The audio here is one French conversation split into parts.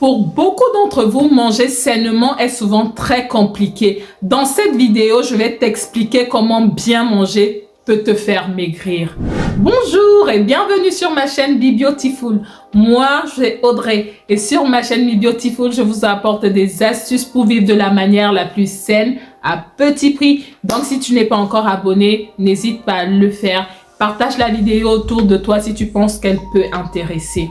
Pour beaucoup d'entre vous, manger sainement est souvent très compliqué. Dans cette vidéo, je vais t'expliquer comment bien manger peut te faire maigrir. Bonjour et bienvenue sur ma chaîne Be Beautiful. Moi, c'est Audrey et sur ma chaîne Be Beautiful, je vous apporte des astuces pour vivre de la manière la plus saine à petit prix. Donc, si tu n'es pas encore abonné, n'hésite pas à le faire. Partage la vidéo autour de toi si tu penses qu'elle peut intéresser.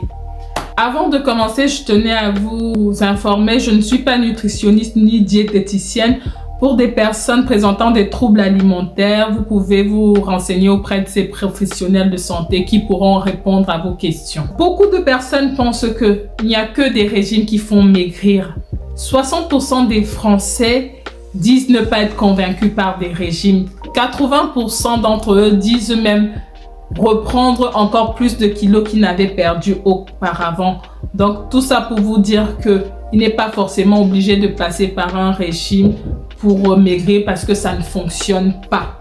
Avant de commencer, je tenais à vous informer, je ne suis pas nutritionniste ni diététicienne. Pour des personnes présentant des troubles alimentaires, vous pouvez vous renseigner auprès de ces professionnels de santé qui pourront répondre à vos questions. Beaucoup de personnes pensent qu'il n'y a que des régimes qui font maigrir. 60% des Français disent ne pas être convaincus par des régimes. 80% d'entre eux disent même reprendre encore plus de kilos qu'ils n'avaient perdu auparavant. Donc tout ça pour vous dire que il n'est pas forcément obligé de passer par un régime pour maigrir parce que ça ne fonctionne pas.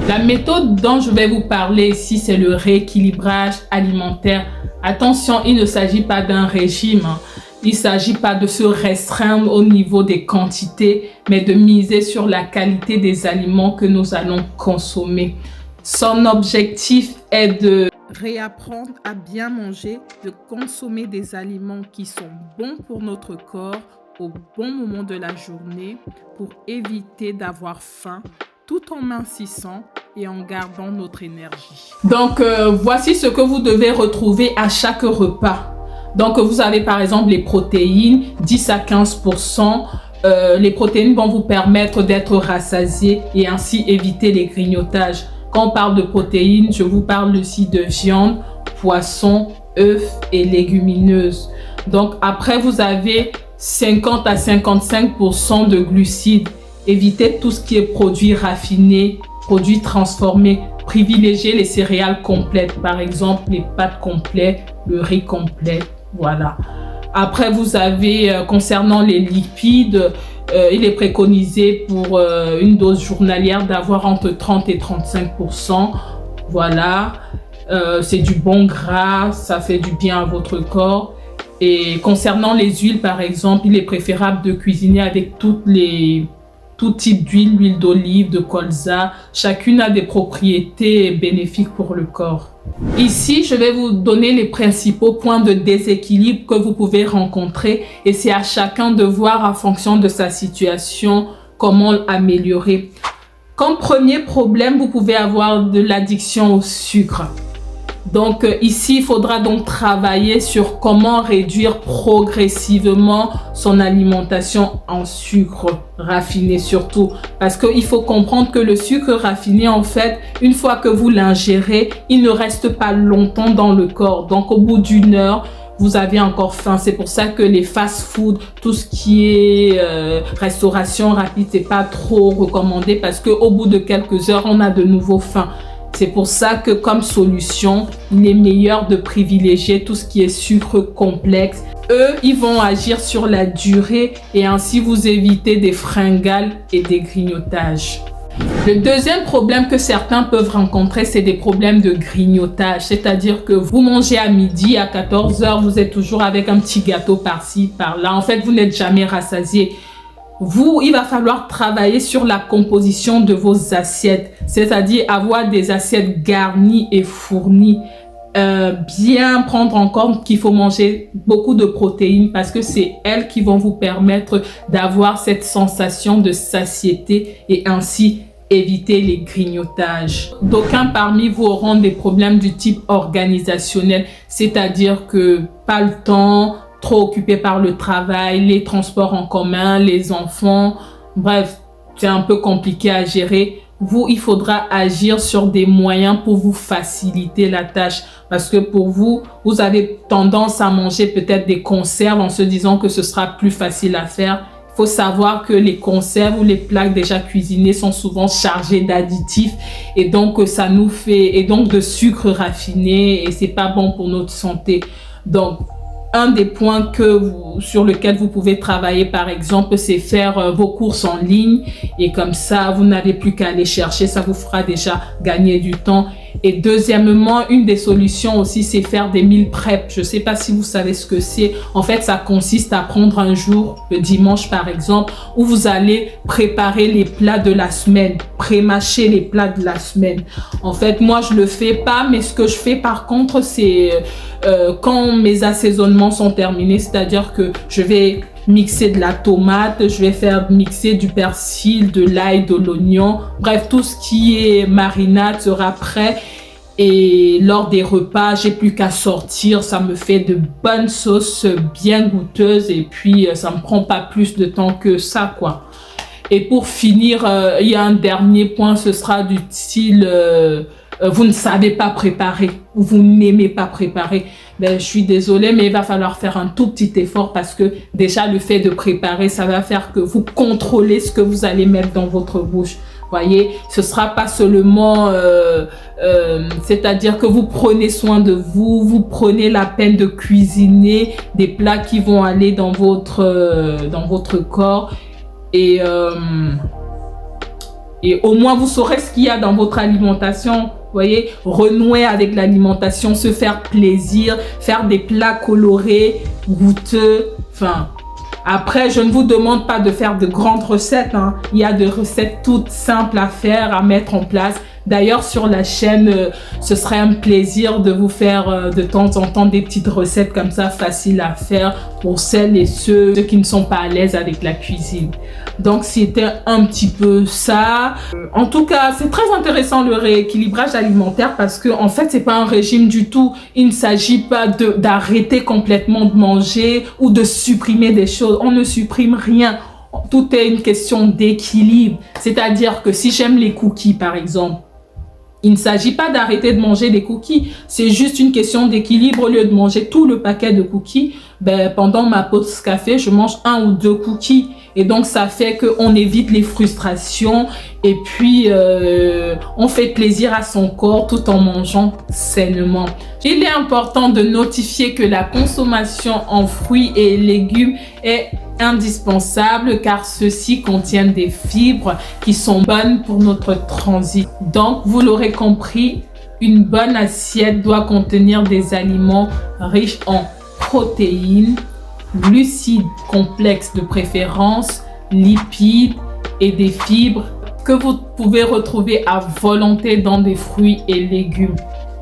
La méthode dont je vais vous parler ici, c'est le rééquilibrage alimentaire. Attention, il ne s'agit pas d'un régime. Il ne s'agit pas de se restreindre au niveau des quantités, mais de miser sur la qualité des aliments que nous allons consommer. Son objectif est de réapprendre à bien manger, de consommer des aliments qui sont bons pour notre corps au bon moment de la journée pour éviter d'avoir faim tout en mincissant et en gardant notre énergie. Donc, voici ce que vous devez retrouver à chaque repas. Donc, vous avez par exemple les protéines, 10 à 15%. Les protéines vont vous permettre d'être rassasiés et ainsi éviter les grignotages. Quand on parle de protéines, je vous parle aussi de viande, poisson, œufs et légumineuses. Donc après, vous avez 50 à 55% de glucides. Évitez tout ce qui est produits raffinés, produits transformés. Privilégiez les céréales complètes, par exemple les pâtes complètes, le riz complet, voilà. Après, vous avez, concernant les lipides, il est préconisé pour une dose journalière d'avoir entre 30 et 35%. Voilà, c'est du bon gras, ça fait du bien à votre corps. Et concernant les huiles, par exemple, il est préférable de cuisiner avec tout type d'huile, l'huile d'olive, de colza. Chacune a des propriétés bénéfiques pour le corps. Ici, je vais vous donner les principaux points de déséquilibre que vous pouvez rencontrer et c'est à chacun de voir en fonction de sa situation comment améliorer. Comme premier problème, vous pouvez avoir de l'addiction au sucre. Donc ici, il faudra donc travailler sur comment réduire progressivement son alimentation en sucre raffiné surtout. Parce qu'il faut comprendre que le sucre raffiné, en fait, une fois que vous l'ingérez, il ne reste pas longtemps dans le corps. Donc au bout d'une heure, vous avez encore faim. C'est pour ça que les fast-food, tout ce qui est restauration rapide, c'est pas trop recommandé parce qu'au bout de quelques heures, on a de nouveau faim. C'est pour ça que comme solution, il est meilleur de privilégier tout ce qui est sucre complexe. Eux, ils vont agir sur la durée et ainsi vous éviter des fringales et des grignotages. Le deuxième problème que certains peuvent rencontrer, c'est des problèmes de grignotage. C'est-à-dire que vous mangez à midi, à 14 h, vous êtes toujours avec un petit gâteau par-ci, par-là. En fait, vous n'êtes jamais rassasié. Il va falloir travailler sur la composition de vos assiettes, c'est-à-dire avoir des assiettes garnies et fournies. Bien prendre en compte qu'il faut manger beaucoup de protéines parce que c'est elles qui vont vous permettre d'avoir cette sensation de satiété et ainsi éviter les grignotages. D'aucuns parmi vous auront des problèmes du type organisationnel, c'est-à-dire que pas le temps, trop occupé par le travail, les transports en commun, les enfants, bref, c'est un peu compliqué à gérer. Il faudra agir sur des moyens pour vous faciliter la tâche. Parce que pour vous avez tendance à manger peut-être des conserves en se disant que ce sera plus facile à faire. Il faut savoir que les conserves ou les plats déjà cuisinés sont souvent chargés d'additifs et donc ça nous fait, et donc de sucre raffiné et c'est pas bon pour notre santé. Donc, un des points sur lequel vous pouvez travailler, par exemple, c'est faire vos courses en ligne. Et comme ça, vous n'avez plus qu'à aller chercher. Ça vous fera déjà gagner du temps. Et deuxièmement, une des solutions aussi, c'est faire des meal prep. Je ne sais pas si vous savez ce que c'est. En fait, ça consiste à prendre un jour, le dimanche par exemple, où vous allez préparer les plats de la semaine, pré-mâcher les plats de la semaine. En fait, moi, je le fais pas, mais ce que je fais par contre, c'est quand mes assaisonnements sont terminés, c'est-à-dire que je vais mixer de la tomate, je vais faire mixer du persil, de l'ail, de l'oignon. Bref, tout ce qui est marinade sera prêt. Et lors des repas, j'ai plus qu'à sortir. Ça me fait de bonnes sauces bien goûteuses. Et puis, ça me prend pas plus de temps que ça, quoi. Et pour finir, il y a un dernier point. Ce sera du style... vous ne savez pas préparer ou vous n'aimez pas préparer, ben, je suis désolée, mais il va falloir faire un tout petit effort parce que déjà le fait de préparer, ça va faire que vous contrôlez ce que vous allez mettre dans votre bouche. Voyez, ce sera pas seulement, c'est-à-dire que vous prenez soin de vous, vous prenez la peine de cuisiner des plats qui vont aller dans votre corps et au moins vous saurez ce qu'il y a dans votre alimentation. Vous voyez, renouer avec l'alimentation, se faire plaisir, faire des plats colorés, goûteux. Enfin, après, je ne vous demande pas de faire de grandes recettes, hein. Il y a des recettes toutes simples à faire, à mettre en place. D'ailleurs, sur la chaîne, ce serait un plaisir de vous faire de temps en temps des petites recettes comme ça, faciles à faire pour celles et ceux qui ne sont pas à l'aise avec la cuisine. Donc, c'était un petit peu ça. En tout cas, c'est très intéressant le rééquilibrage alimentaire parce que en fait, c'est pas un régime du tout. Il ne s'agit pas d'arrêter complètement de manger ou de supprimer des choses. On ne supprime rien. Tout est une question d'équilibre. C'est-à-dire que si j'aime les cookies, par exemple, il ne s'agit pas d'arrêter de manger des cookies. C'est juste une question d'équilibre. Au lieu de manger tout le paquet de cookies, ben, pendant ma pause café, je mange 1 ou 2 cookies. Et donc, ça fait qu'on évite les frustrations. Et puis, on fait plaisir à son corps tout en mangeant sainement. Il est important de notifier que la consommation en fruits et légumes est indispensable car ceux-ci contiennent des fibres qui sont bonnes pour notre transit. Donc, vous l'aurez compris, une bonne assiette doit contenir des aliments riches en protéines, glucides complexes de préférence, lipides et des fibres que vous pouvez retrouver à volonté dans des fruits et légumes.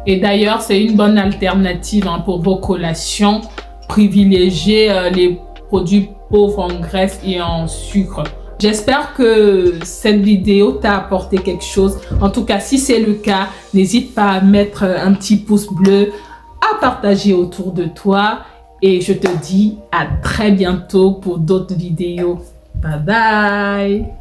Et d'ailleurs, c'est une bonne alternative pour vos collations. Privilégiez les produits pauvres en graisse et en sucre. J'espère que cette vidéo t'a apporté quelque chose. En tout cas, si c'est le cas, n'hésite pas à mettre un petit pouce bleu, à partager autour de toi. Et je te dis à très bientôt pour d'autres vidéos. Bye bye!